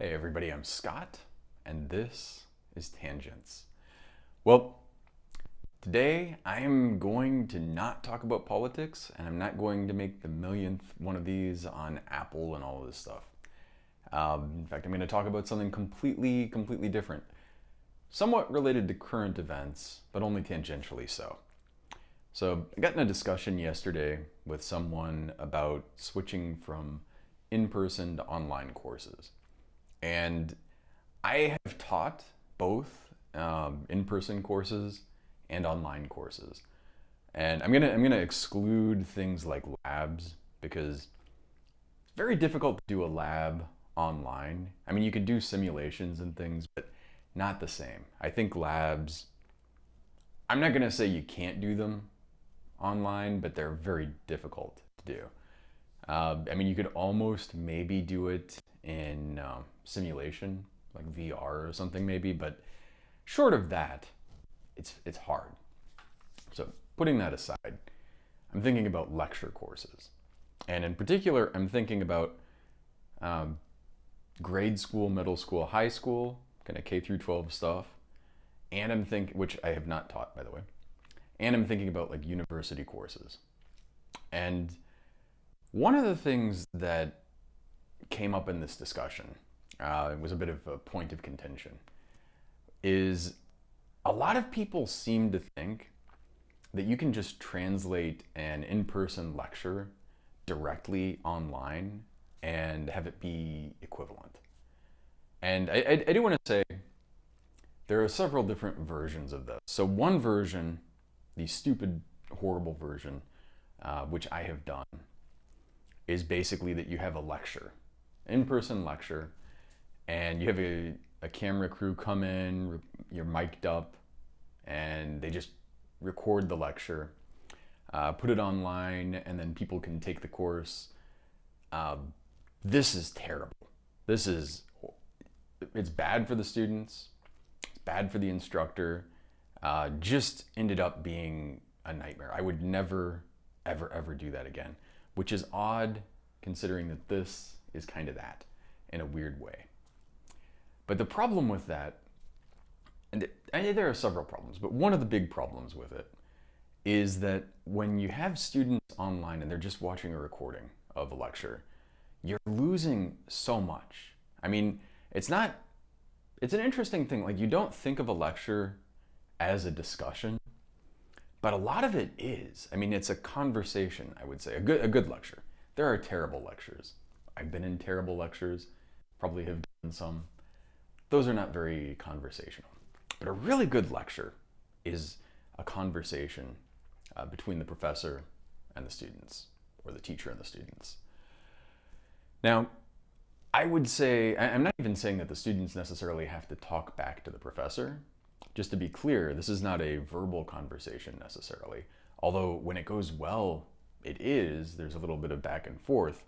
Hey everybody, I'm Scott, and this is Tangents. Well, today I am going to not talk about politics, and I'm not going to make the millionth one of these on Apple and all of this stuff. In fact, I'm going to talk about something completely different. Somewhat related to current events, but only tangentially so. So, I got in a discussion yesterday with someone about switching from in-person to online courses. And I have taught both in-person courses and online courses, and I'm gonna exclude things like labs because it's very difficult to do a lab online. I mean, you can do simulations and things, but not the same. I think labs. I'm not gonna say you can't do them online, but they're very difficult to do. I mean, you could almost maybe do it in simulation, like VR or something maybe, but short of that, it's hard. So putting that aside, I'm thinking about lecture courses, and in particular, I'm thinking about um, grade school, middle school, high school, kind of K through 12 stuff, and I'm thinking, which I have not taught by the way, and I'm thinking about like university courses. And one of the things that came up in this discussion, it was a bit of a point of contention, is a lot of people seem to think that you can just translate an in-person lecture directly online and have it be equivalent. And I do want to say there are several different versions of this. So one version, the stupid, horrible version, which I have done, is basically that you have a lecture, in-person lecture, and you have a camera crew come in, you're mic'd up, and they just record the lecture, put it online, and then people can take the course. This is terrible. This is, it's bad for the students, it's bad for the instructor, just ended up being a nightmare. I would never, ever do that again, which is odd considering that this is kind of that in a weird way. But the problem with that, and there are several problems, but one of the big problems with it is that when you have students online and they're just watching a recording of a lecture, you're losing so much. I mean, it's an interesting thing. Like, you don't think of a lecture as a discussion, but a lot of it is. I mean, it's a conversation, I would say. A good lecture. There are terrible lectures. I've been in terrible lectures, probably have done some. Those are not very conversational. But a really good lecture is a conversation between the professor and the students, or the teacher and the students. Now, I would say, I'm not even saying that the students necessarily have to talk back to the professor. Just to be clear, this is not a verbal conversation necessarily. Although when it goes well, it is, there's a little bit of back and forth,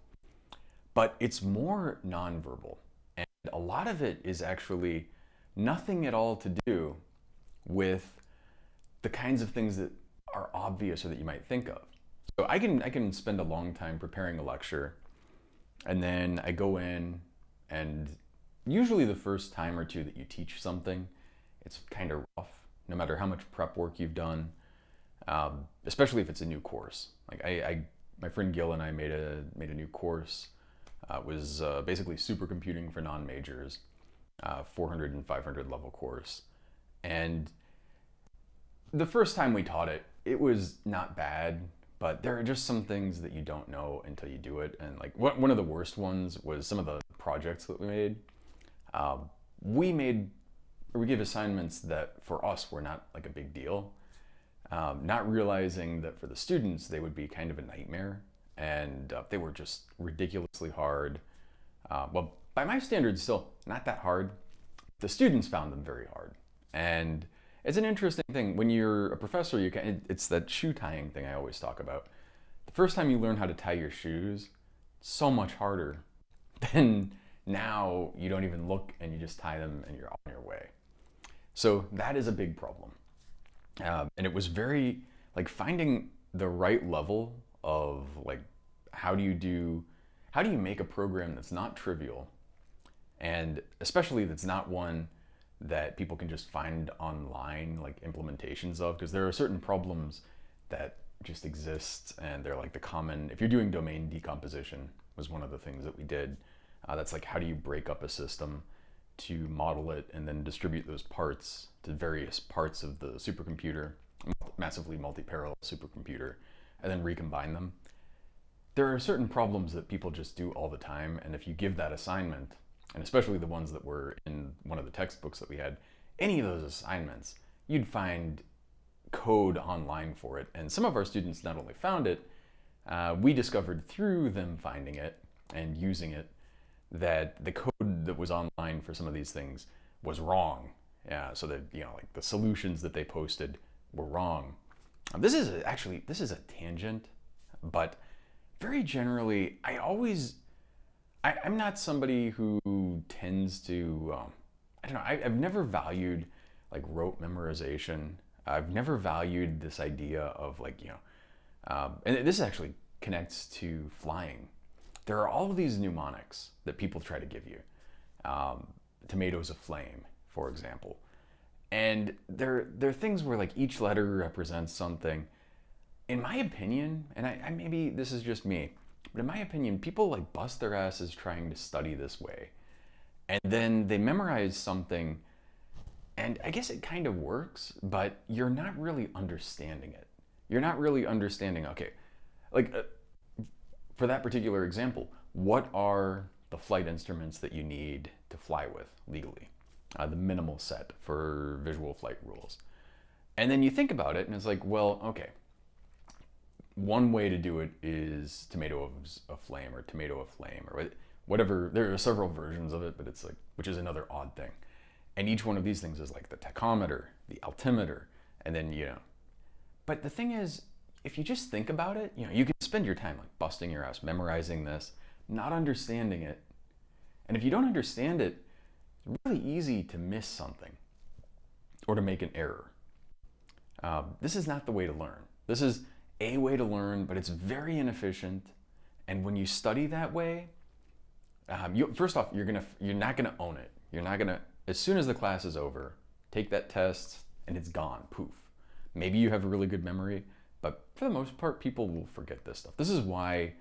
but it's more nonverbal. And a lot of it is actually nothing at all to do with the kinds of things that are obvious or that you might think of. So I can spend a long time preparing a lecture, and then I go in, and usually the first time or two that you teach something, it's kind of rough, no matter how much prep work you've done, especially if it's a new course. Like my friend Gil and I made a new course. It was basically supercomputing for non-majors, 400 and 500 level course. And the first time we taught it, it was not bad, but there are just some things that you don't know until you do it. And like one of the worst ones was some of the projects that we made. We gave assignments that for us were not like a big deal, not realizing that for the students they would be kind of a nightmare, and they were just ridiculously hard. Well, by my standards, still not that hard. The students found them very hard, and it's an interesting thing when you're a professor. It's that shoe tying thing I always talk about. The first time you learn how to tie your shoes, it's so much harder than now. You don't even look and you just tie them and you're on your way. So that is a big problem. And it was very, like, finding the right level of, like, how do you make a program that's not trivial And especially that's not one that people can just find online, like implementations of, because there are certain problems that just exist, and they're like the common, if you're doing domain decomposition was one of the things that we did. That's like, how do you break up a system to model it and then distribute those parts to various parts of the supercomputer, massively multi-parallel supercomputer, and then recombine them. There are certain problems that people just do all the time, and if you give that assignment, and especially the ones that were in one of the textbooks that we had, any of those assignments, you'd find code online for it. And some of our students not only found it, we discovered through them finding it and using it that the code that was online for some of these things was wrong. Yeah, so that, like the solutions that they posted were wrong. This is a tangent, but very generally, I'm not somebody who tends to, I don't know, I've never valued like rote memorization. I've never valued this idea of like, and this actually connects to flying. There are all of these mnemonics that people try to give you. Tomatoes aflame, for example. And they're things where like each letter represents something. In my opinion, and I maybe this is just me, but in my opinion, people like bust their asses trying to study this way. And then they memorize something, and I guess it kind of works, but you're not really understanding it. You're not really understanding, okay, like for that particular example, what are the flight instruments that you need to fly with legally? The minimal set for visual flight rules. And then you think about it and it's like, well, okay, one way to do it is tomato of flame or tomato aflame or whatever. There are several versions of it, but it's like, which is another odd thing. And each one of these things is like the tachometer, the altimeter, and then, but the thing is, if you just think about it, you can spend your time like busting your ass, memorizing this, not understanding it. And if you don't understand it, it's really easy to miss something or to make an error. This is not the way to learn. This is a way to learn, but it's very inefficient. And when you study that way, first off, you're not gonna own it. You're not gonna, as soon as the class is over, take that test and it's gone, poof. Maybe you have a really good memory, but for the most part, people will forget this stuff. This is why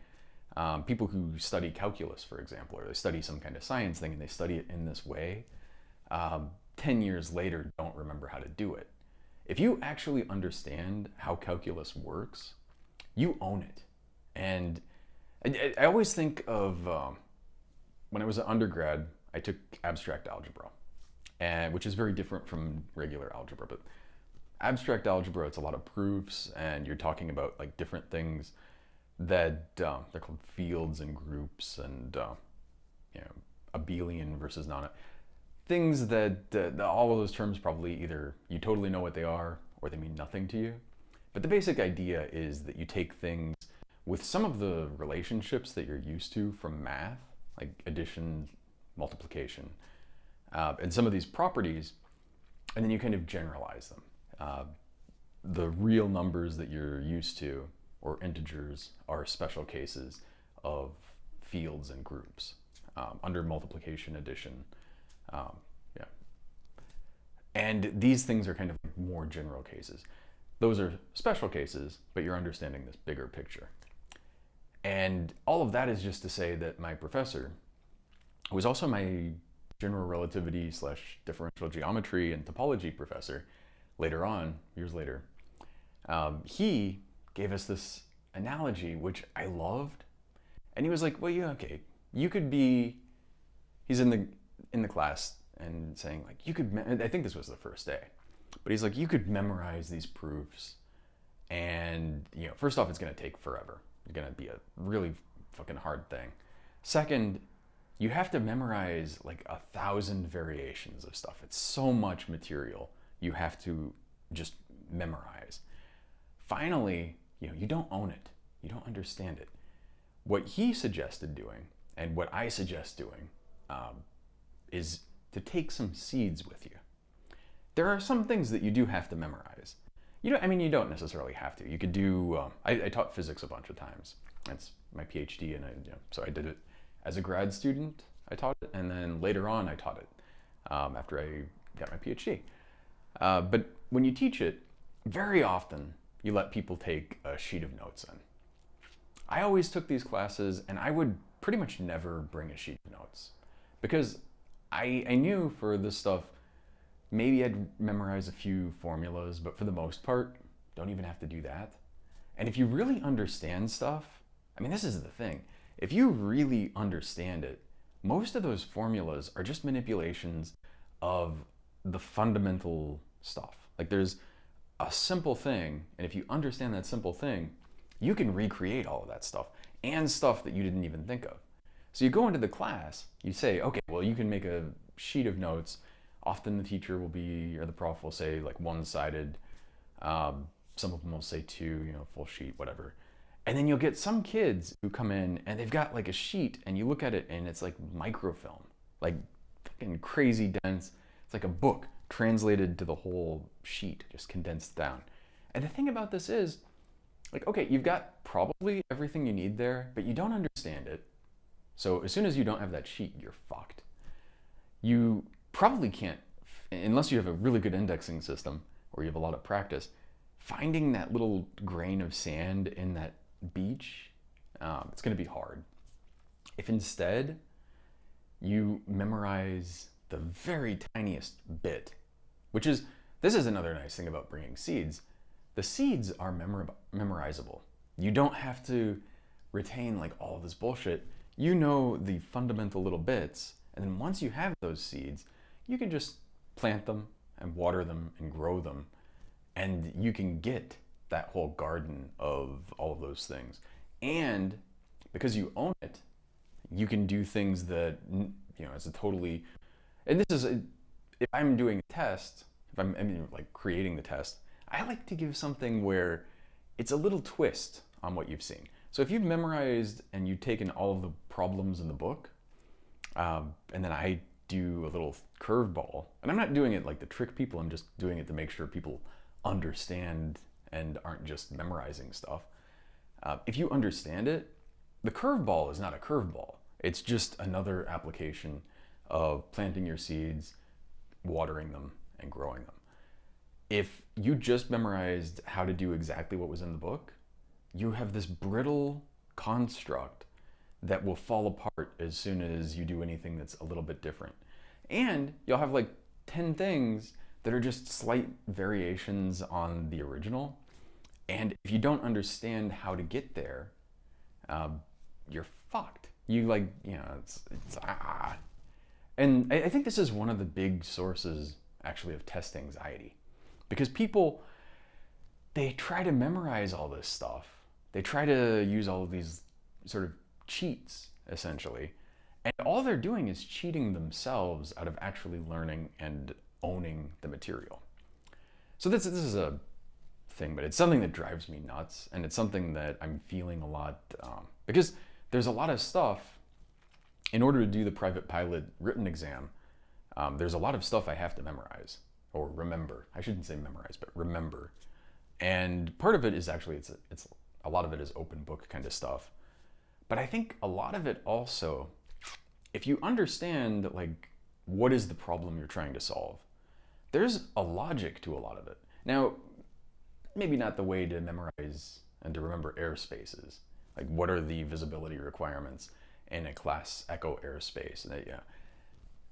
people who study calculus, for example, or they study some kind of science thing and they study it in this way, 10 years later don't remember how to do it. If you actually understand how calculus works, you own it. And I always think of, when I was an undergrad, I took abstract algebra, which is very different from regular algebra. But abstract algebra, it's a lot of proofs, and you're talking about like different things that they're called fields and groups, and abelian versus non. Things that all of those terms probably either you totally know what they are or they mean nothing to you. But the basic idea is that you take things with some of the relationships that you're used to from math, like addition, multiplication, and some of these properties, and then you kind of generalize them. The real numbers that you're used to, or integers, are special cases of fields and groups under multiplication, addition. And these things are kind of more general cases. Those are special cases, but you're understanding this bigger picture. And all of that is just to say that my professor, who was also my general relativity / differential geometry and topology professor later on, years later, he gave us this analogy, which I loved. And he was like, well, yeah, okay, you could be, he's in the class and saying like, you could, I think this was the first day, but he's like, you could memorize these proofs, and first off, it's going to take forever. It's going to be a really fucking hard thing. Second, you have to memorize like 1,000 variations of stuff. It's so much material you have to just memorize. Finally, you don't own it. You don't understand it. What he suggested doing, and what I suggest doing, is to take some seeds with you. There are some things that you do have to memorize. You don't necessarily have to. You could do, I taught physics a bunch of times. That's my PhD, and so I did it as a grad student. I taught it, and then later on I taught it after I got my PhD. But when you teach it, very often you let people take a sheet of notes in. I always took these classes and I would pretty much never bring a sheet of notes because I knew for this stuff, maybe I'd memorize a few formulas, but for the most part, don't even have to do that. And if you really understand stuff, I mean, this is the thing. If you really understand it, most of those formulas are just manipulations of the fundamental stuff. Like there's a simple thing, and if you understand that simple thing, you can recreate all of that stuff and stuff that you didn't even think of. So you go into the class, you say, okay, well, you can make a sheet of notes. Often the teacher will be, or the prof will say like one-sided. Some of them will say two, full sheet, whatever. And then you'll get some kids who come in and they've got like a sheet and you look at it and it's like microfilm, like fucking crazy dense. It's like a book translated to the whole sheet, just condensed down. And the thing about this is, like, okay, you've got probably everything you need there, but you don't understand it. So as soon as you don't have that sheet, you're fucked. You probably can't, unless you have a really good indexing system or you have a lot of practice, finding that little grain of sand in that beach, it's going to be hard. If instead you memorize the very tiniest bit, this is another nice thing about bringing seeds. The seeds are memorizable. You don't have to retain like all of this bullshit. You know the fundamental little bits, and then once you have those seeds, you can just plant them and water them and grow them, and you can get that whole garden of all of those things. And because you own it, you can do things that, it's a totally, and this is, if I'm doing a test, if I'm like creating the test, I like to give something where it's a little twist on what you've seen. So if you've memorized and you've taken all of the problems in the book, and then I do a little curveball, and I'm not doing it like to trick people, I'm just doing it to make sure people understand and aren't just memorizing stuff. If you understand it, the curveball is not a curveball. It's just another application of planting your seeds, watering them, and growing them. If you just memorized how to do exactly what was in the book, you have this brittle construct that will fall apart as soon as you do anything that's a little bit different. And you'll have like 10 things that are just slight variations on the original. And if you don't understand how to get there, you're fucked. And I think this is one of the big sources actually of test anxiety. Because people, they try to memorize all this stuff. They try to use all of these sort of cheats, essentially. And all they're doing is cheating themselves out of actually learning and owning the material. So this is a thing, but it's something that drives me nuts. And it's something that I'm feeling a lot, because there's a lot of stuff, in order to do the private pilot written exam, there's a lot of stuff I have to memorize. Or remember. I shouldn't say memorize, but remember. And part of it is actually, it's a lot of it is open book kind of stuff. But I think a lot of it also, if you understand like what is the problem you're trying to solve, there's a logic to a lot of it. Now, maybe not the way to memorize and to remember airspaces. Like what are the visibility requirements in a class echo airspace? And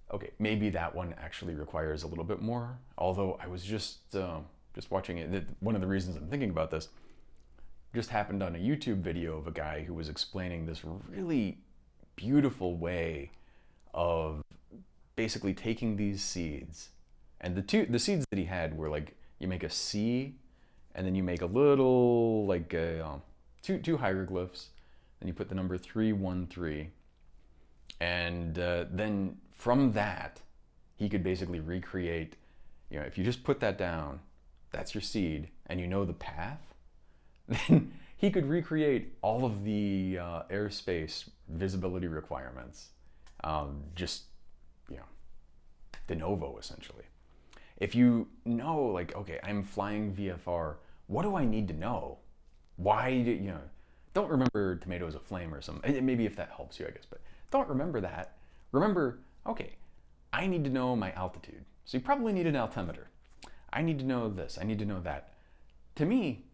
okay, maybe that one actually requires a little bit more. Although I was just watching it. One of the reasons I'm thinking about this just happened on a YouTube video of a guy who was explaining this really beautiful way of basically taking these seeds. And the seeds that he had were like, you make a C, and then you make a little, like two hieroglyphs, and you put the number 313. And then from that, he could basically recreate, if you just put that down, that's your seed, and you know the path, then he could recreate all of the airspace visibility requirements, just, de novo, essentially. If you know, like, okay, I'm flying VFR, what do I need to know? Why, don't remember tomatoes aflame or something. Maybe if that helps you, I guess, but don't remember that. Remember, okay, I need to know my altitude. So you probably need an altimeter. I need to know this, I need to know that. To me,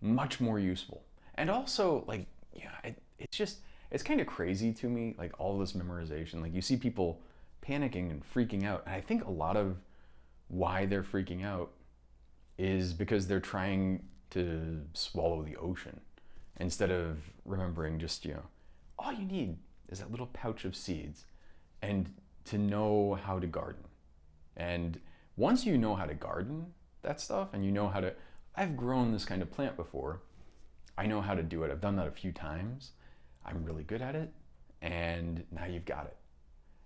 much more useful. And also, like, yeah, it's kind of crazy to me, like all this memorization. Like you see people panicking and freaking out. And I think a lot of why they're freaking out is because they're trying to swallow the ocean instead of remembering just, all you need is that little pouch of seeds and to know how to garden. And once you know how to garden that stuff and you know how to, I've grown this kind of plant before, I know how to do it. I've done that a few times. I'm really good at it. And now you've got it.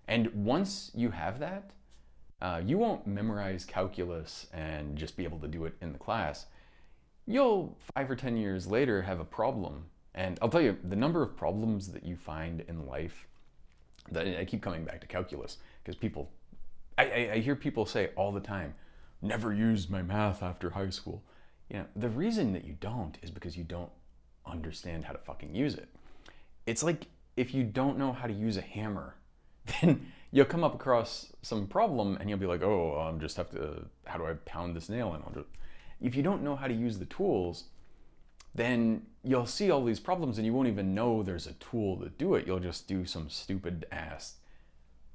And once you have that, you won't memorize calculus and just be able to do it in the class. You'll 5 or 10 years later have a problem. And I'll tell you, the number of problems that you find in life, that I keep coming back to calculus, because I hear people say all the time, never used my math after high school. The reason that you don't is because you don't understand how to fucking use it. It's like if you don't know how to use a hammer, then you'll come up across some problem and you'll be like, oh, how do I pound this nail in? If you don't know how to use the tools, then you'll see all these problems and you won't even know there's a tool to do it. You'll just do some stupid ass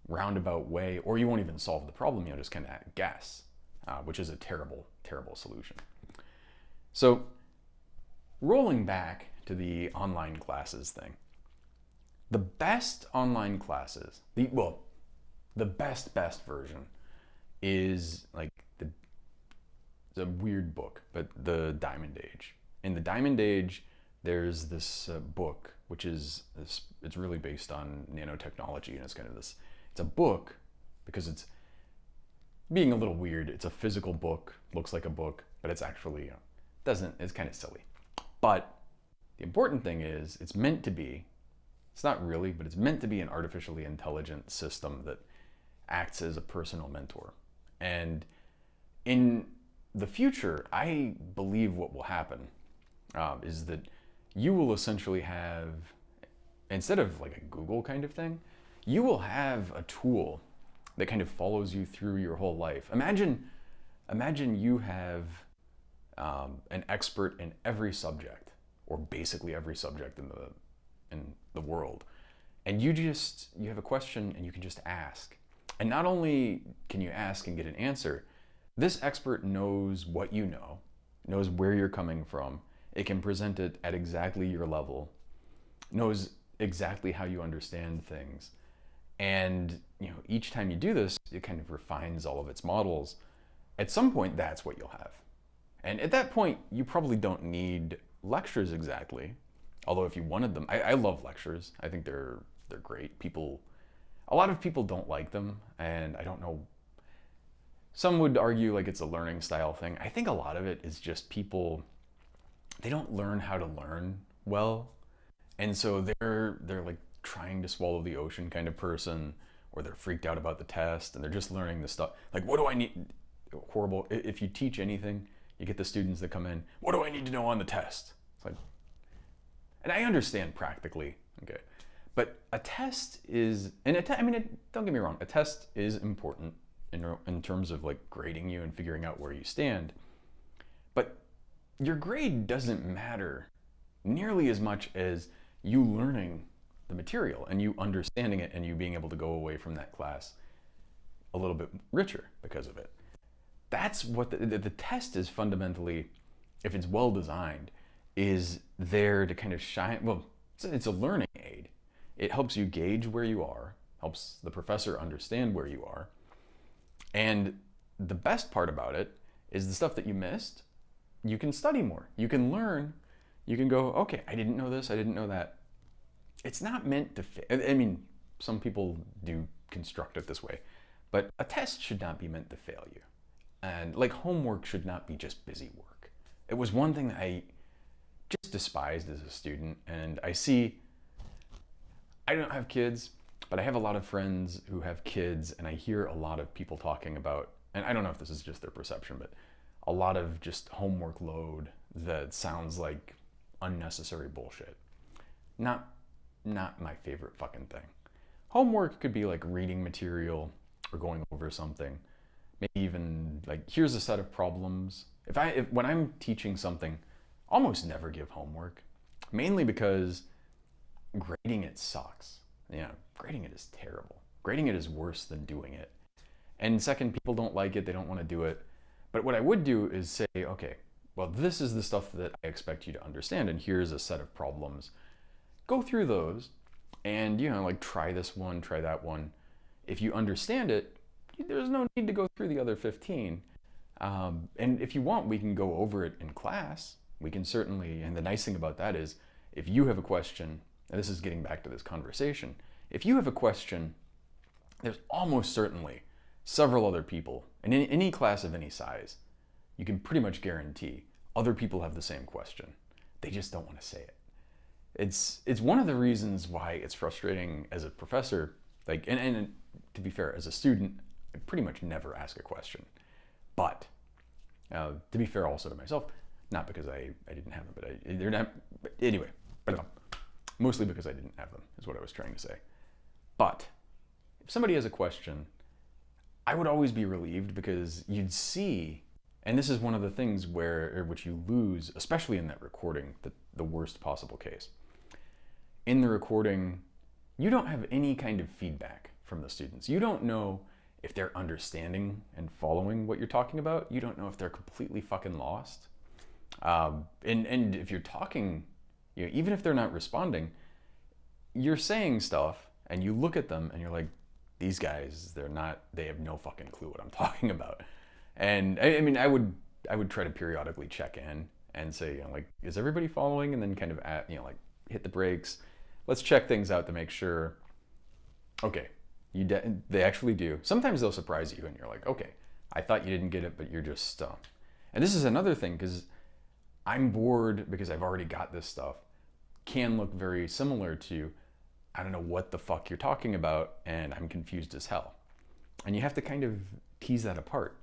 roundabout way, or you won't even solve the problem. You'll just kind of guess, which is a terrible, terrible solution. So rolling back to the online classes thing, the best online classes, the best version is like it's a weird book, but the Diamond Age. In the Diamond Age, there's this book, which is it's really based on nanotechnology, and it's a book because it's being a little weird. It's a physical book, looks like a book, but it's actually it's kind of silly. But the important thing is it's not really, but it's meant to be an artificially intelligent system that acts as a personal mentor. And in the future, I believe what will happen is that you will essentially have, instead of like a Google kind of thing, you will have a tool that kind of follows you through your whole life. Imagine you have an expert in every subject, or basically every subject in the world, and you have a question and you can just ask. And not only can you ask and get an answer, this expert knows what you know, knows where you're coming from. It can present it at exactly your level, knows exactly how you understand things. And each time you do this, it kind of refines all of its models. At some point, that's what you'll have. And at that point, you probably don't need lectures exactly. Although if you wanted them, I love lectures. I think they're great. A lot of people don't like them, and I don't know. Some would argue like it's a learning style thing. I think a lot of it is just people, they don't learn how to learn well. And so they're like trying to swallow the ocean kind of person, or they're freaked out about the test and they're just learning the stuff. Like, what do I need? Horrible. If you teach anything, you get the students that come in, what do I need to know on the test? It's like, and I understand practically, okay. But a test is, don't get me wrong, a test is important in terms of like grading you and figuring out where you stand. But your grade doesn't matter nearly as much as you learning the material and you understanding it and you being able to go away from that class a little bit richer because of it. That's what the test is fundamentally, if it's well designed, is there to kind of shine. Well, it's a learning aid. It helps you gauge where you are, helps the professor understand where you are. And the best part about it is the stuff that you missed, you can study more. You can learn. You can go, okay, I didn't know this, I didn't know that. It's not meant to fail. Some people do construct it this way, but a test should not be meant to fail you. And like homework should not be just busy work. It was one thing that I just despised as a student. And I don't have kids, but I have a lot of friends who have kids, and I hear a lot of people talking about, and I don't know if this is just their perception, but a lot of just homework load that sounds like unnecessary bullshit. Not my favorite fucking thing. Homework could be like reading material or going over something. Maybe even like, here's a set of problems. When I'm teaching something, I almost never give homework, mainly because grading it sucks. Grading it is terrible. Grading it is worse than doing it. And second, people don't like it, they don't want to do it. But what I would do is say, okay, well, this is the stuff that I expect you to understand, and here's a set of problems. Go through those and, like try this one, try that one. If you understand it, there's no need to go through the other 15. And if you want, we can go over it in class. We can certainly, and the nice thing about that is, if you have a question, and this is getting back to this conversation, if you have a question, there's almost certainly several other people, and in any class of any size, you can pretty much guarantee other people have the same question. They just don't want to say it. It's one of the reasons why it's frustrating as a professor, like, and to be fair, as a student, I pretty much never ask a question. But to be fair also to myself, not because I didn't have them, but they're not, but anyway, mostly because I didn't have them, is what I was trying to say. But if somebody has a question, I would always be relieved, because you'd see, and this is one of the things which you lose, especially in that recording, the worst possible case. In the recording, you don't have any kind of feedback from the students. You don't know if they're understanding and following what you're talking about. You don't know if they're completely fucking lost. And if you're talking, even if they're not responding, you're saying stuff and you look at them and you're like, these guys, they have no fucking clue what I'm talking about. And I mean, I would try to periodically check in and say, like, is everybody following? And then kind of like hit the brakes. Let's check things out to make sure. Okay, they actually do. Sometimes they'll surprise you and you're like, okay, I thought you didn't get it, but you're just stumped. And this is another thing, because I'm bored because I've already got this stuff, can look very similar to, I don't know what the fuck you're talking about, and I'm confused as hell. And you have to kind of tease that apart.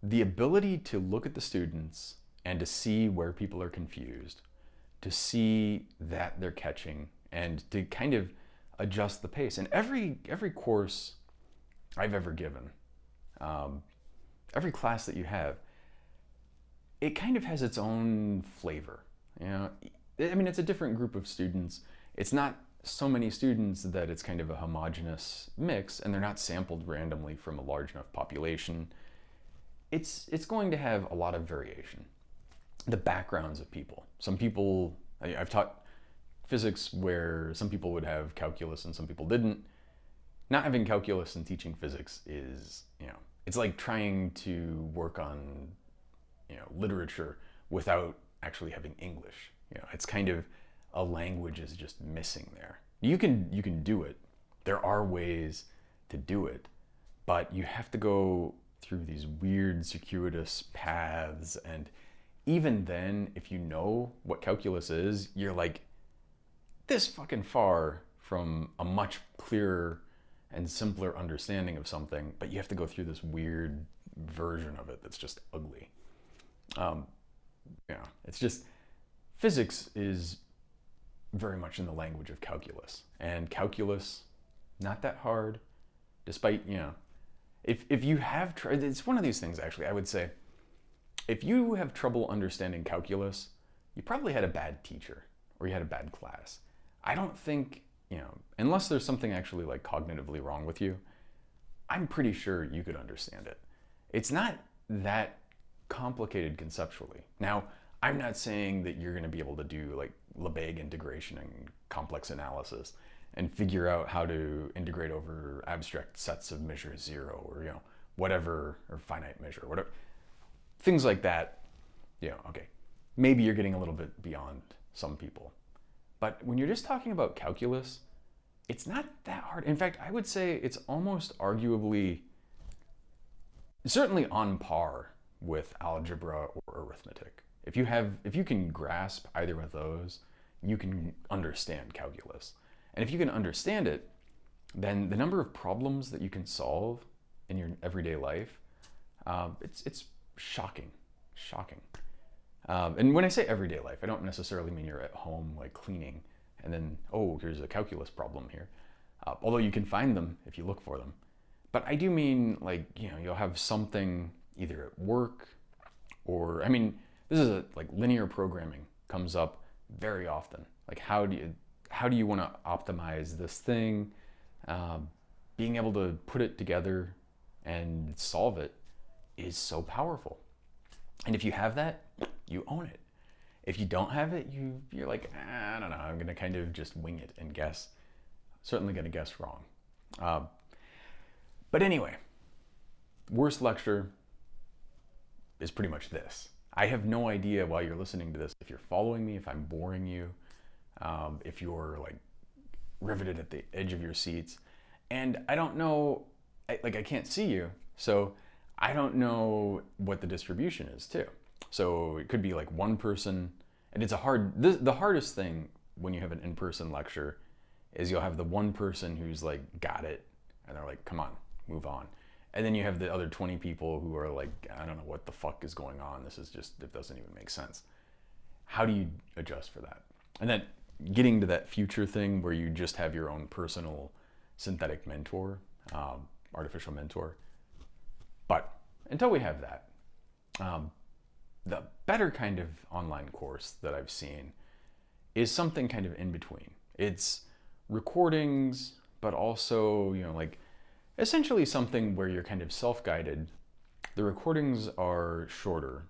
The ability to look at the students and to see where people are confused, to see that they're catching, and to kind of adjust the pace. And every course I've ever given, every class that you have, it kind of has its own flavor. I mean, it's a different group of students. It's not so many students that it's kind of a homogenous mix, and they're not sampled randomly from a large enough population. It's going to have a lot of variation. The backgrounds of people. Some people, I've taught physics where some people would have calculus and some people didn't. Not having calculus and teaching physics is, it's like trying to work on, literature without actually having English. It's kind of, a language is just missing there. You can do it. There are ways to do it, but you have to go through these weird circuitous paths, and even then, if you know what calculus is, you're like this fucking far from a much clearer and simpler understanding of something, but you have to go through this weird version of it that's just ugly. It's just, physics is very much in the language of calculus, and calculus, not that hard, despite, if you have tried, it's one of these things actually, I would say, if you have trouble understanding calculus, you probably had a bad teacher, or you had a bad class. I don't think, unless there's something actually like cognitively wrong with you, I'm pretty sure you could understand it. It's not that complicated conceptually. Now, I'm not saying that you're going to be able to do like Lebesgue integration and complex analysis and figure out how to integrate over abstract sets of measure zero, or whatever, or finite measure, whatever. Things like that, okay, maybe you're getting a little bit beyond some people. But when you're just talking about calculus, it's not that hard. In fact, I would say it's almost arguably, certainly on par with algebra or arithmetic. If you can grasp either of those, you can understand calculus. And if you can understand it, then the number of problems that you can solve in your everyday life, it's shocking. And when I say everyday life, I don't necessarily mean you're at home like cleaning and then, oh, here's a calculus problem here. although you can find them if you look for them. But I do mean, like, you'll have something either at work or, this is like linear programming comes up very often. Like, how do you want to optimize this thing? Being able to put it together and solve it is so powerful. And if you have that, you own it. If you don't have it, you're like, I don't know, I'm going to kind of just wing it and guess. Certainly going to guess wrong. But anyway, worst lecture is pretty much this. I have no idea while you're listening to this if you're following me, if I'm boring you, if you're like riveted at the edge of your seats. And I don't know, I can't see you, so I don't know what the distribution is too. So it could be like one person, and it's the hardest thing when you have an in-person lecture is you'll have the one person who's like, got it, and they're like, come on, move on. And then you have the other 20 people who are like, I don't know what the fuck is going on. It doesn't even make sense. How do you adjust for that? And then getting to that future thing where you just have your own personal synthetic mentor, artificial mentor. But until we have that, the better kind of online course that I've seen is something kind of in between. It's recordings, but also, like essentially something where you're kind of self-guided. The recordings are shorter,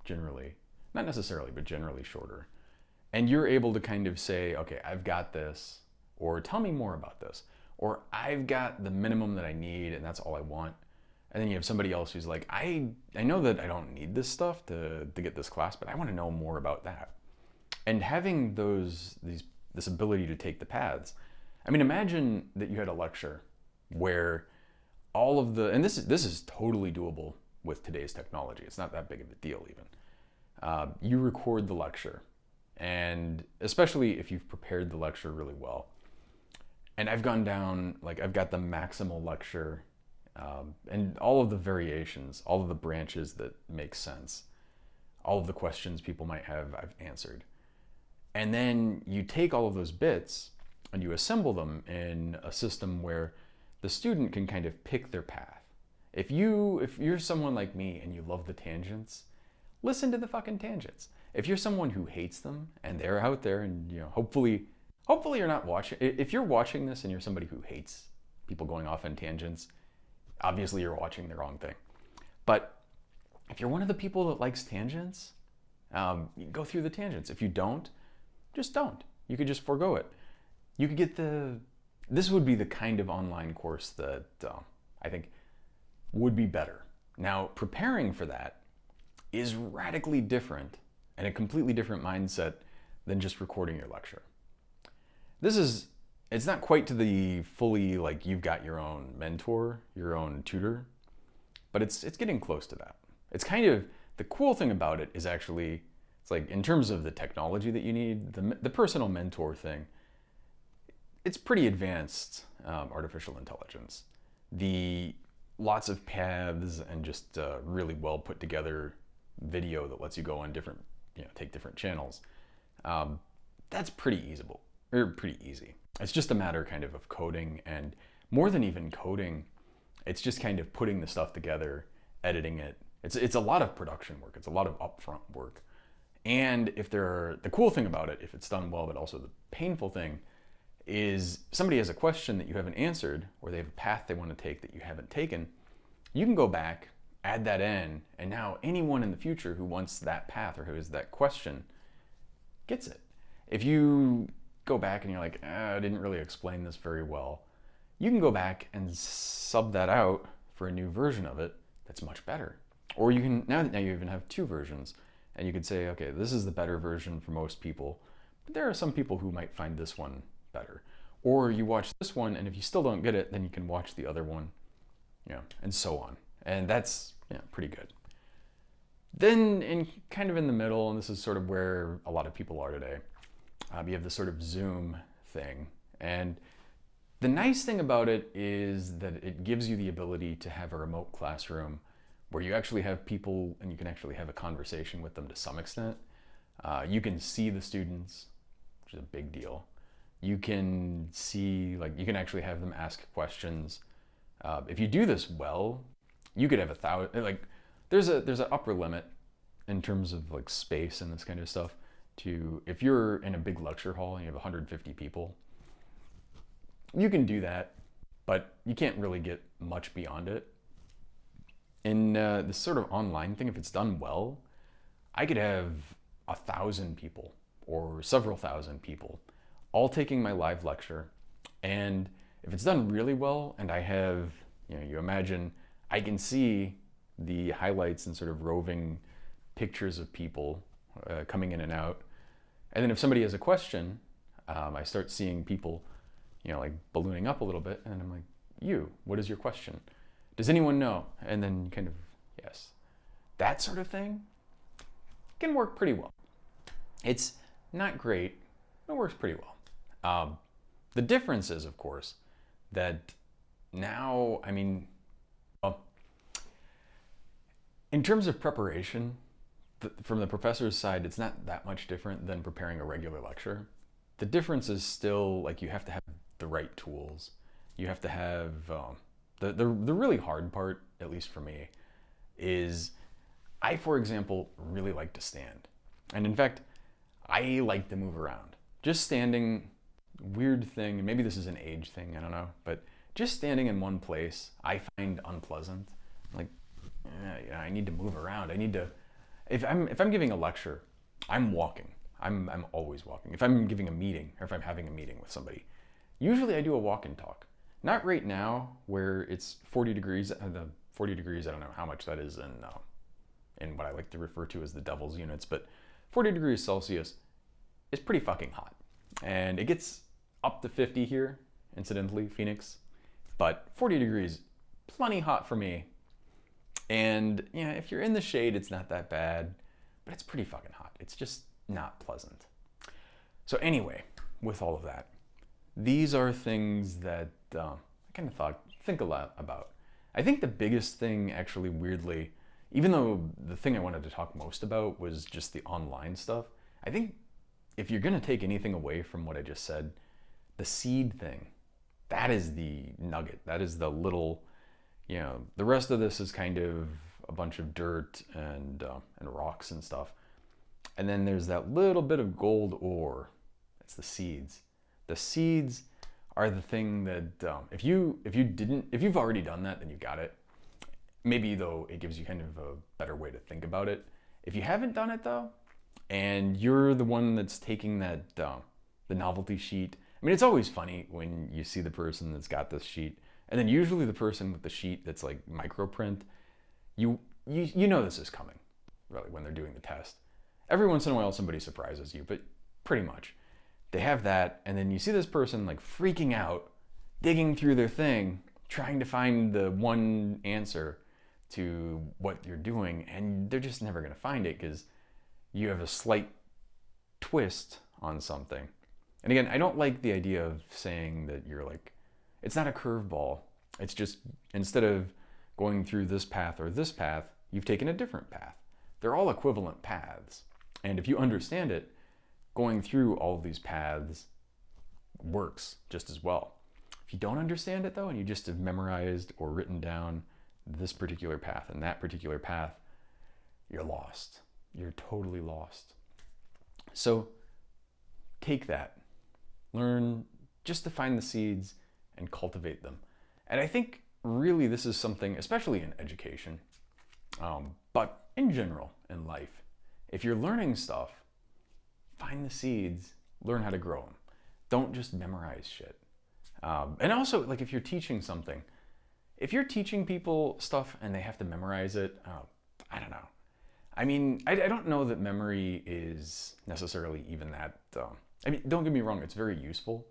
generally. Not necessarily, but generally shorter. And you're able to kind of say, okay, I've got this, or tell me more about this, or I've got the minimum that I need and that's all I want. And then you have somebody else who's like, I know that I don't need this stuff to get this class, but I want to know more about that. And having this ability to take the paths. Imagine that you had a lecture where all of and this is totally doable with today's technology. It's not that big of a deal even. You record the lecture, and especially if you've prepared the lecture really well. And I've gone down, like I've got the maximal lecture, and all of the variations, all of the branches that make sense, all of the questions people might have, I've answered. And then you take all of those bits and you assemble them in a system where the student can kind of pick their path. If you're someone like me and you love the tangents, listen to the fucking tangents. If you're someone who hates them and they're out there and hopefully you're not watching, if you're watching this and you're somebody who hates people going off on tangents, obviously you're watching the wrong thing. But if you're one of the people that likes tangents, you go through the tangents. If you don't, just don't. You could just forego it. You could get this would be the kind of online course that I think would be better. Now, preparing for that is radically different and a completely different mindset than just recording your lecture. It's not quite to the fully, like, you've got your own mentor, your own tutor, but it's getting close to that. It's kind of, the cool thing about it is actually, it's like, in terms of the technology that you need, the personal mentor thing, it's pretty advanced artificial intelligence. The lots of paths and just really well put together video that lets you go on different, take different channels. That's pretty easy. It's just a matter kind of coding, and more than even coding, it's just kind of putting the stuff together, editing it. It's a lot of production work. It's a lot of upfront work. And the cool thing about it, if it's done well, but also the painful thing, is somebody has a question that you haven't answered, or they have a path they want to take that you haven't taken, you can go back, add that in, and now anyone in the future who wants that path or who has that question gets it. If you go back and you're like, I didn't really explain this very well, you can go back and sub that out for a new version of it that's much better. Or you can, now you even have two versions, and you could say, okay, this is the better version for most people, but there are some people who might find this one better. Or you watch this one, and if you still don't get it, then you can watch the other one, and so on. And that's pretty good. Then in the middle, and this is sort of where a lot of people are today, you have this sort of Zoom thing. And the nice thing about it is that it gives you the ability to have a remote classroom where you actually have people and you can actually have a conversation with them to some extent. You can see the students, which is a big deal. You can see, like, you can actually have them ask questions. If you do this well, you could have 1,000. Like, there's an upper limit in terms of like space and this kind of stuff. To if you're in a big lecture hall and you have 150 people, you can do that, but you can't really get much beyond it. In this sort of online thing, if it's done well, I could have 1,000 people or several thousand people all taking my live lecture. And if it's done really well, and I have, you imagine I can see the highlights and sort of roving pictures of people coming in and out. And then if somebody has a question, I start seeing people, like ballooning up a little bit. And I'm like, what is your question? Does anyone know? And then kind of, yes. That sort of thing can work pretty well. It's not great, but it works pretty well. The difference is, of course, that now, well, in terms of preparation, from the professor's side, it's not that much different than preparing a regular lecture. The difference is still, like, you have to have the right tools. You have to have, the really hard part, at least for me, is I, for example, really like to stand. And in fact, I like to move around. Just standing, weird thing, and maybe this is an age thing, I don't know, but just standing in one place, I find unpleasant. Like, I need to move around. I need to, if I'm giving a lecture, I'm walking. I'm always walking. If I'm giving a meeting, or if I'm having a meeting with somebody, usually I do a walk and talk. Not right now, where it's 40 degrees. The 40 degrees, I don't know how much that is in what I like to refer to as the devil's units, but 40 degrees Celsius is pretty fucking hot. And it gets up to 50 here, incidentally, Phoenix. But 40 degrees, plenty hot for me. And if you're in the shade, it's not that bad, but it's pretty fucking hot. It's just not pleasant. So anyway, with all of that, these are things that I kind of think a lot about. I think the biggest thing, actually, weirdly, even though the thing I wanted to talk most about was just the online stuff, I think if you're going to take anything away from what I just said, the seed thing, that is the nugget. That is the little, the rest of this is kind of a bunch of dirt and rocks and stuff. And then there's that little bit of gold ore. That's the seeds. The seeds are the thing that if you've already done that, then you got it. Maybe though it gives you kind of a better way to think about it. If you haven't done it though, and you're the one that's taking that the novelty sheet. I mean, it's always funny when you see the person that's got this sheet, and then usually the person with the sheet that's like microprint. You know this is coming, really, when they're doing the test. Every once in a while somebody surprises you, but pretty much they have that, and then you see this person like freaking out, digging through their thing, trying to find the one answer to what you're doing, and they're just never going to find it because you have a slight twist on something. And again, I don't like the idea of saying that you're like, it's not a curveball. It's just, instead of going through this path or this path, you've taken a different path. They're all equivalent paths. And if you understand it, going through all of these paths works just as well. If you don't understand it though, and you just have memorized or written down this particular path and that particular path, you're lost. You're totally lost. So take that, learn just to find the seeds and cultivate them. And I think really this is something, especially in education, but in general in life, if you're learning stuff, find the seeds, learn how to grow them. Don't just memorize shit. And also, like, if you're teaching something, if you're teaching people stuff and they have to memorize it, I don't know. I mean, I don't know that memory is necessarily even that, I mean, don't get me wrong, it's very useful.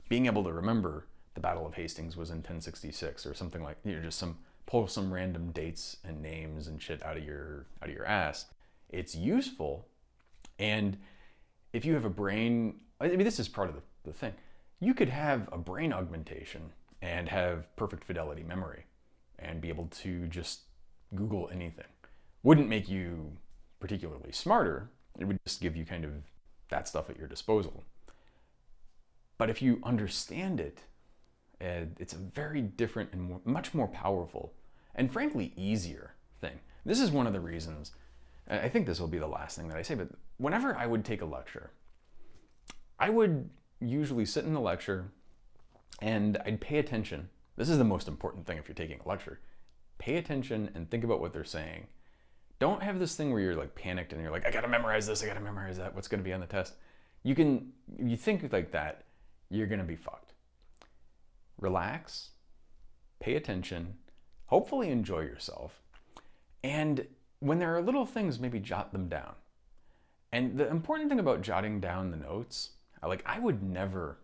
Being able to remember the Battle of Hastings was in 1066 or something like, just pull some random dates and names and shit out of your ass. It's useful. And if you have a brain, I mean, this is part of the thing. You could have a brain augmentation and have perfect fidelity memory and be able to just Google anything. Wouldn't make you particularly smarter. It would just give you kind of that stuff at your disposal. But if you understand it, it's a very different and much more powerful and frankly easier thing. This is one of the reasons, I think this will be the last thing that I say, but whenever I would take a lecture, I would usually sit in the lecture and I'd pay attention. This is the most important thing if you're taking a lecture. Pay attention and think about what they're saying. Don't have this thing where you're like panicked and you're like, I gotta memorize this, I gotta memorize that, what's gonna be on the test. You think like that, you're gonna be fucked. Relax, pay attention, hopefully enjoy yourself, and when there are little things, maybe jot them down. And the important thing about jotting down the notes, I would never,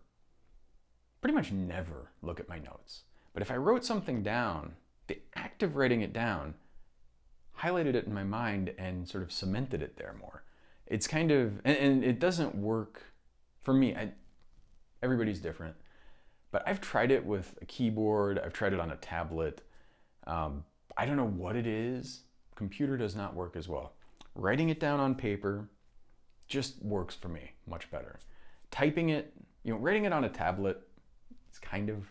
pretty much never look at my notes. But if I wrote something down, the act of writing it down highlighted it in my mind and sort of cemented it there more. It's kind of, and it doesn't work for me. Everybody's different. But I've tried it with a keyboard. I've tried it on a tablet. I don't know what it is. Computer does not work as well. Writing it down on paper just works for me much better. Typing it, writing it on a tablet, it's kind of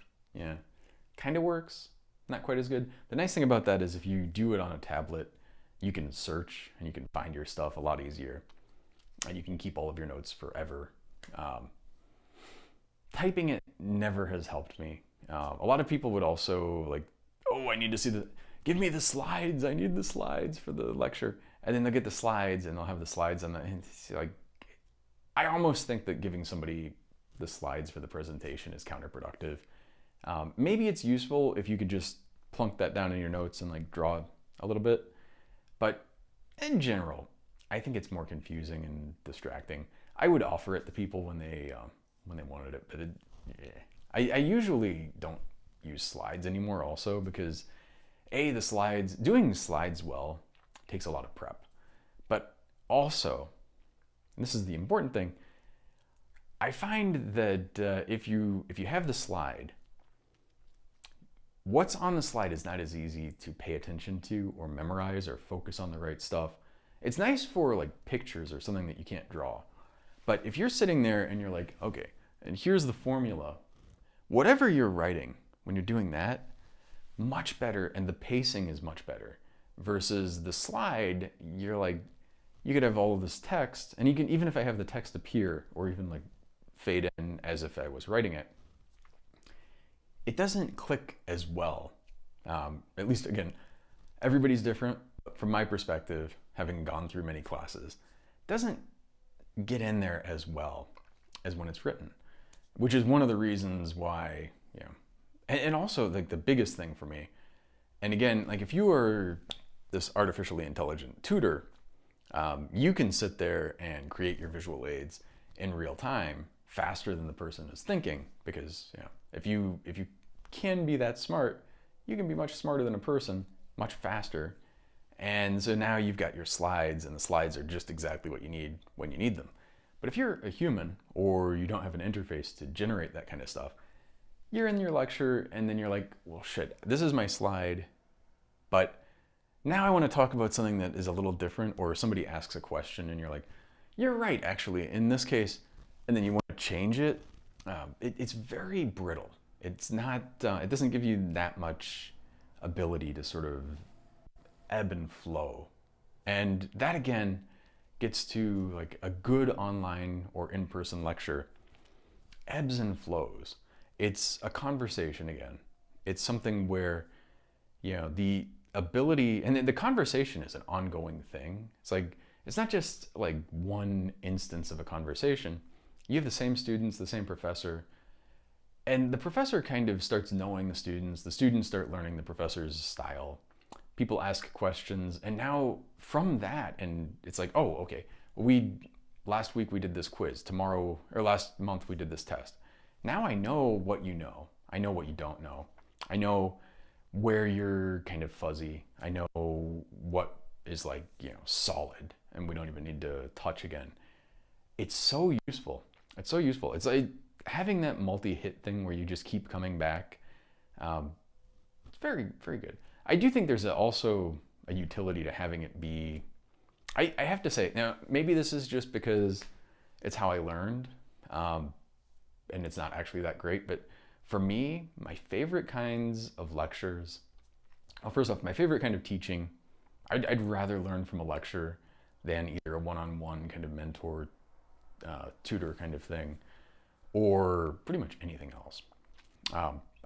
works. Not quite as good. The nice thing about that is if you do it on a tablet, you can search and you can find your stuff a lot easier. And you can keep all of your notes forever. Typing it never has helped me. A lot of people would also I need to see give me the slides. I need the slides for the lecture. And then they'll get the slides and they'll have the slides on and it's I almost think that giving somebody the slides for the presentation is counterproductive. Maybe it's useful if you could just plunk that down in your notes and draw a little bit. But in general, I think it's more confusing and distracting. I would offer it to people when they wanted it, but I usually don't use slides anymore also because doing slides well takes a lot of prep. But also, and this is the important thing, I find that if you have the slide, what's on the slide is not as easy to pay attention to or memorize or focus on the right stuff. It's nice for pictures or something that you can't draw. But if you're sitting there and you're like, okay, and here's the formula, whatever you're writing, when you're doing that, much better, and the pacing is much better. Versus the slide, you could have all of this text, and you can, even if I have the text appear, or even fade in as if I was writing it, it doesn't click as well. At least, again, everybody's different. But from my perspective, having gone through many classes, it doesn't get in there as well as when it's written, which is one of the reasons why, and also the biggest thing for me, and again, if you are this artificially intelligent tutor, you can sit there and create your visual aids in real time faster than the person is thinking, because if you can be that smart, you can be much smarter than a person, much faster. And so now you've got your slides, and the slides are just exactly what you need when you need them. But if you're a human or you don't have an interface to generate that kind of stuff, you're in your lecture and then you're like, well, shit, this is my slide, but now I want to talk about something that is a little different, or somebody asks a question and you're like, you're right, actually, in this case, and then you want to change it. It's very brittle. It's not, it doesn't give you that much ability to sort of ebb and flow. And that again gets to a good online or in-person lecture, ebbs and flows. It's a conversation again. It's something where, the ability, and the conversation is an ongoing thing. It's not just one instance of a conversation. You have the same students, the same professor, and the professor kind of starts knowing the students start learning the professor's style. People ask questions, and now from that, and it's oh, okay, last week we did this quiz, last month we did this test. Now I know what you know. I know what you don't know. I know where you're kind of fuzzy. I know what is solid, and we don't even need to touch again. It's so useful. It's so useful. It's having that multi-hit thing where you just keep coming back. It's very, very good. I do think there's also a utility to having it be, I have to say, now maybe this is just because it's how I learned. and it's not actually that great. But for me, my favorite kinds of lectures, well, first off, my favorite kind of teaching, I'd rather learn from a lecture than either a one-on-one kind of mentor, tutor kind of thing, or pretty much anything else.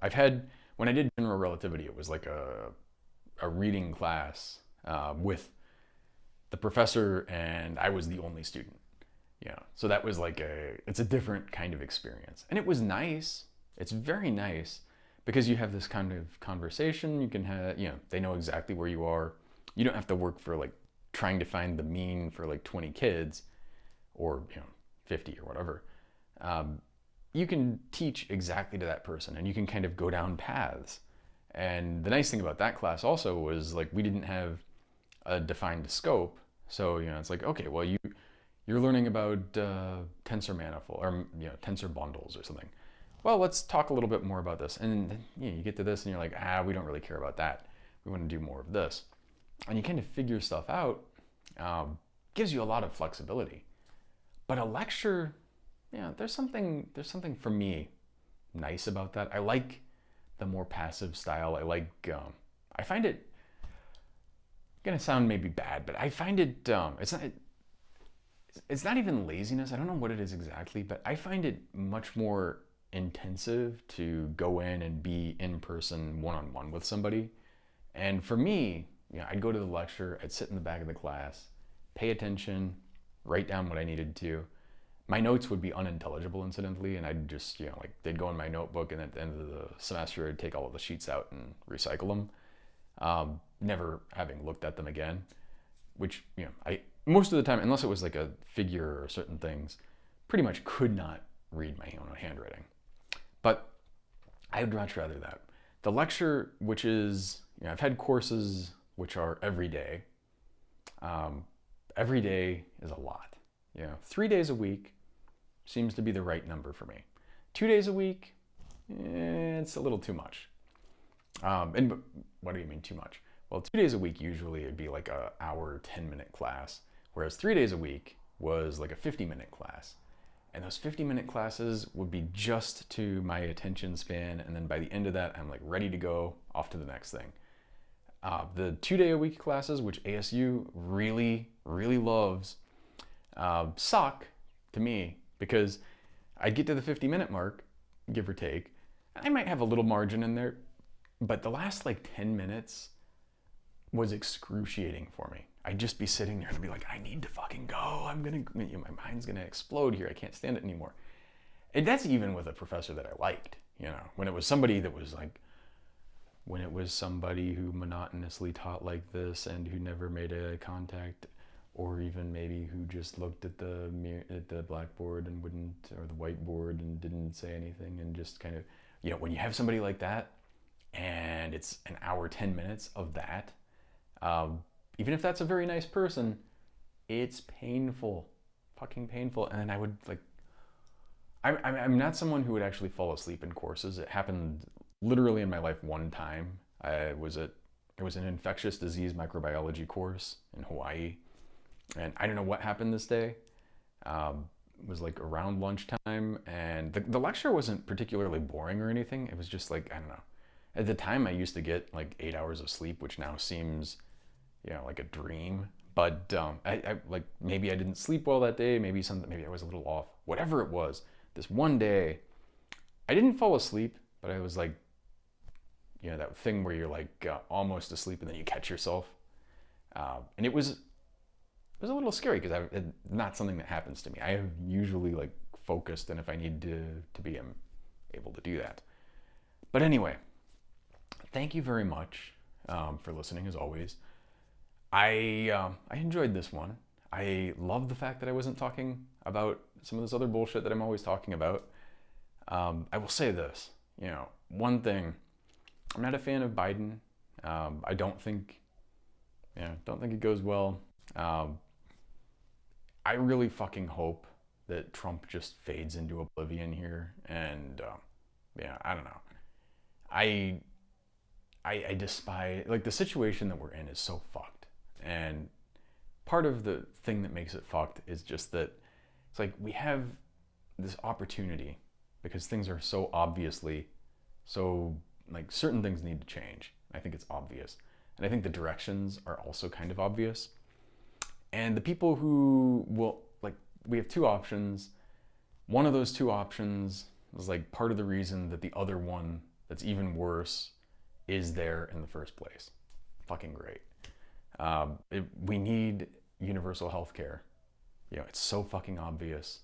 I've had, when I did general relativity, it was like a reading class with the professor, and I was the only student. Yeah, so that was like it's a different kind of experience. And it was nice. It's very nice because you have this kind of conversation. You can have, they know exactly where you are. You don't have to work for like trying to find the mean for like 20 kids or, 50 or whatever. You can teach exactly to that person, and you can kind of go down paths. And the nice thing about that class also was like we didn't have a defined scope. So, it's like, okay, well, you're learning about tensor manifold or tensor bundles or something. Well, let's talk a little bit more about this. And then, you get to this and you're like, we don't really care about that. We want to do more of this. And you kind of figure stuff out. Gives you a lot of flexibility. But a lecture, there's something for me nice about that. I like the more passive style. I find it gonna sound maybe bad, but I find it it's not even laziness. I don't know what it is exactly, but I find it much more intensive to go in and be in person one-on-one with somebody. And for me, I'd go to the lecture, I'd sit in the back of the class, pay attention, write down what I needed to. My notes would be unintelligible, incidentally, and I'd just, they'd go in my notebook, and at the end of the semester, I'd take all of the sheets out and recycle them, never having looked at them again, which, I, most of the time, unless it was like a figure or certain things, pretty much could not read my own handwriting. But I would much rather that. The lecture, which is, I've had courses which are every day. Every day is a lot. 3 days a week seems to be the right number for me. 2 days a week, it's a little too much. And what do you mean too much? Well, 2 days a week usually it'd be like an hour, 10-minute class, whereas 3 days a week was like a 50-minute class. And those 50-minute classes would be just to my attention span, and then by the end of that, I'm like ready to go off to the next thing. The 2-day-a-week classes, which ASU really, really loves, suck to me because I'd get to the 50-minute mark, give or take. I might have a little margin in there, but the last like 10 minutes was excruciating for me. I'd just be sitting there and be like, I need to fucking go. My mind's gonna explode here. I can't stand it anymore. And that's even with a professor that I liked, when it was somebody that was like, when it was somebody who monotonously taught like this and who never made eye contact, or even maybe who just looked at the blackboard and wouldn't, or the whiteboard and didn't say anything, and just kind of, when you have somebody like that and it's an hour, 10 minutes of that, even if that's a very nice person, it's painful, fucking painful. And then I would like, I'm not someone who would actually fall asleep in courses. It happened literally in my life one time. It was an infectious disease microbiology course in Hawaii. And I don't know what happened this day. It was like around lunchtime, and the lecture wasn't particularly boring or anything. It was just like, I don't know. At the time I used to get like 8 hours of sleep, which now seems, like a dream. But I like, maybe I didn't sleep well that day. Maybe I was a little off. Whatever it was, this one day, I didn't fall asleep, but I was like, that thing where you're like almost asleep and then you catch yourself. And it was a little scary because it's not something that happens to me. I am usually like focused, and if I need to be, I'm able to do that. But anyway, thank you very much for listening as always. I enjoyed this one. I love the fact that I wasn't talking about some of this other bullshit that I'm always talking about. I will say this, one thing, I'm not a fan of Biden. I don't think it goes well. I really fucking hope that Trump just fades into oblivion here. And I don't know. I despise, like, the situation that we're in is so fucked. And part of the thing that makes it fucked is just that it's like we have this opportunity, because things are so obviously, so like certain things need to change. I think it's obvious. And I think the directions are also kind of obvious. And the people who will, like, we have two options. One of those two options is like part of the reason that the other one that's even worse is there in the first place. Fucking great. We need universal health care. You know, it's so fucking obvious.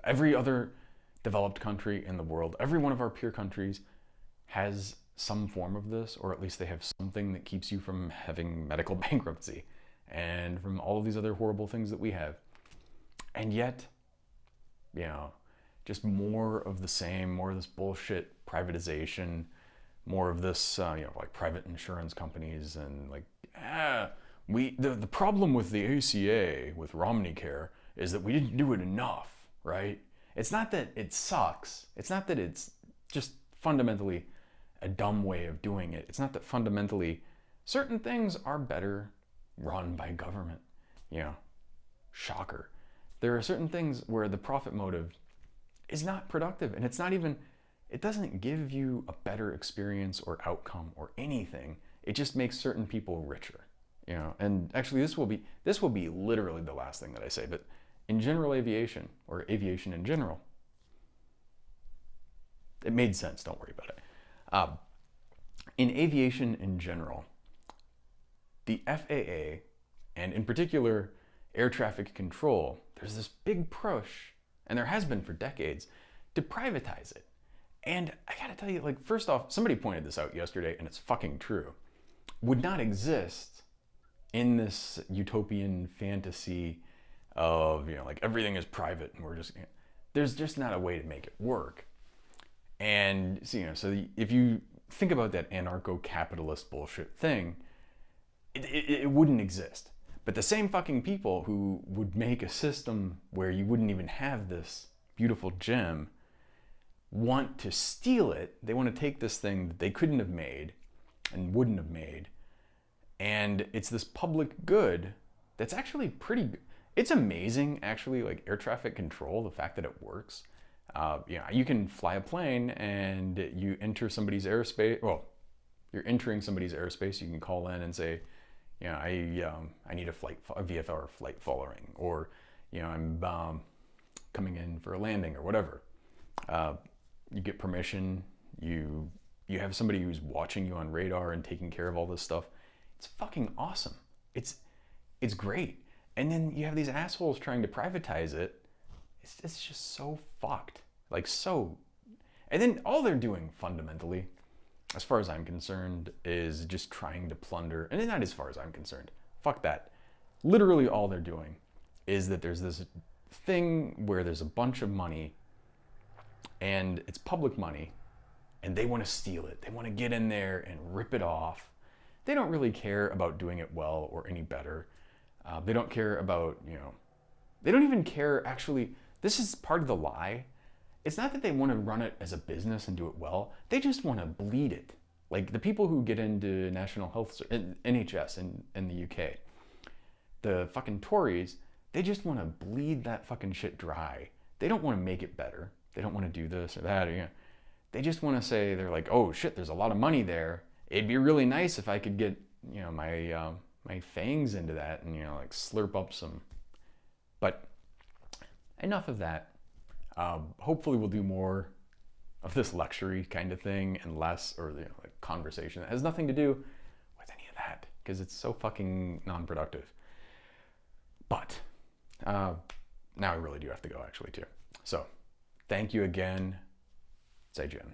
Every other developed country in the world, every one of our peer countries has some form of this, or at least they have something that keeps you from having medical bankruptcy and from all of these other horrible things that we have. And yet, you know, just more of the same, more of this bullshit privatization, more of this, you know, like private insurance companies and like, the problem with the ACA, with Romneycare, is that we didn't do it enough, right? It's not that it sucks. It's not that it's just fundamentally a dumb way of doing it. It's not that fundamentally certain things are better run by government. You know, shocker. There are certain things where the profit motive is not productive, and it's not even, it doesn't give you a better experience or outcome or anything. It just makes certain people richer, you know. And actually this will be literally the last thing that I say, but in general aviation, or aviation in general, it made sense, don't worry about it. In aviation in general, the FAA, and in particular air traffic control, there's this big push, and there has been for decades, to privatize it. And I gotta tell you, like, first off, somebody pointed this out yesterday, and it's fucking true, would not exist in this utopian fantasy of, you know, like everything is private and we're just, you know, there's just not a way to make it work. And so, you know, so if you think about that anarcho-capitalist bullshit thing, it wouldn't exist. But the same fucking people who would make a system where you wouldn't even have this beautiful gem want to steal it. They want to take this thing that they couldn't have made and wouldn't have made, and it's this public good that's actually pretty good. It's amazing, actually, like air traffic control, the fact that it works. You know, you can fly a plane and you enter somebody's airspace. Well, you're entering somebody's airspace. You can call in and say, you know, I need a VFR flight following, or, you know, I'm coming in for a landing or whatever. You get permission. You have somebody who's watching you on radar and taking care of all this stuff. It's fucking awesome. It's great. And then you have these assholes trying to privatize it. It's just so fucked. Like, so. And then all they're doing fundamentally, as far as I'm concerned, is just trying to plunder. And not as far as I'm concerned. Fuck that. Literally all they're doing is that there's this thing where there's a bunch of money, and it's public money, and they want to steal it. They want to get in there and rip it off. They don't really care about doing it well or any better. They don't care about, you know, they don't even care, actually, this is part of the lie. It's not that they want to run it as a business and do it well. They just want to bleed it. Like the people who get into National Health, NHS in the UK, the fucking Tories, they just want to bleed that fucking shit dry. They don't want to make it better. They don't want to do this or that. Or, you know, they just want to say, they're like, oh shit, there's a lot of money there. It'd be really nice if I could get, you know, my fangs into that and, you know, like slurp up some. But enough of that. Hopefully we'll do more of this luxury kind of thing and less, or, you know, like conversation that has nothing to do with any of that, because it's so fucking non-productive. But now I really do have to go, actually, too. So thank you again. Zaijian.